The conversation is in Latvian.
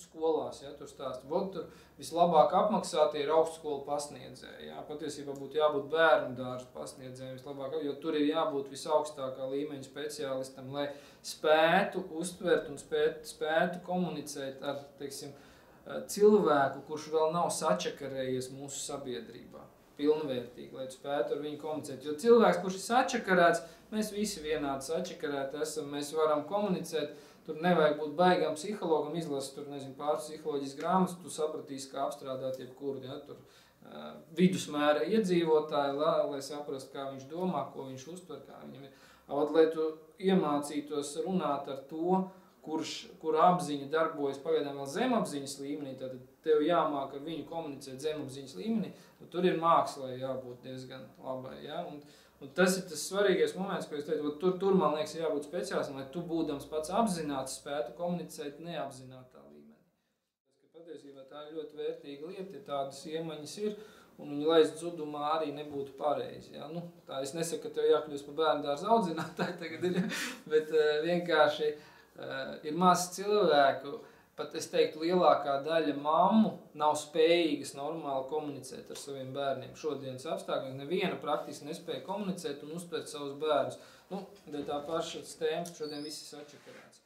skolās, ja, tur stāsta, tur vislabāk apmaksātie ir augstskolu pasniedzēji, ja, patiesībā būtu jābūt bērnu dārzu pasniedzējiem vislabāk, jo tur ir jābūt visaugstākā līmeņa speciālistam, lai spētu uztvert un spētu komunicēt ar, teiksim, cilvēku, kurš vēl nav sačakarējies mūsu sabiedrībā. Pilnvērtīgi, lai tu spētu ar viņu komunicēt. Jo cilvēks, kurš ir sačakarēts, mēs visi vienādi sačakarēti esam, mēs varam komunicēt, tur nevajag būt baigam psihologam, izlasīt tur, nezinu, pāris psiholoģijas grāmatas, tu sapratīsi, kā apstrādāt jebkuru, ja, tur vidusmēra iedzīvotāju, lai saprastu, kā viņš domā, ko viņš uztver, kā viņam ir. Lai tu iemācītos runāt ar to, kur apziņa darbojas pagaidām vēl zemapziņas līmenī, tad tev jāmāk ar viņu komunicēt zemapziņas līmenī, tur ir mākslai jābūt diezgan labai, ja? Un tas ir tas svarīgais moments, ko es teicu, tur man liekas jābūt speciālistam, lai tu būdams pats apzināts spētu komunicēt neapzinātā līmenī. Patiesībā tā ir ļoti vērtīga lieta, ja tādas iemaņas ir, un viņi laist zudumā arī nebūtu pareizi. Ja? Nu, tā es nesaku, ka tev jākļūst par bērnu dārza audzinātāju tagad ir, bet vienkārši ir maz cilvēku, pat es teiktu lielākā daļa mammu nav spējīgas normāli komunicēt ar saviem bērniem. Šodienas apstākļos neviena praktiski nespēja komunicēt un uztvert savus bērnus. Nu, tā paša tēmas šodien viss ir sačakarēts.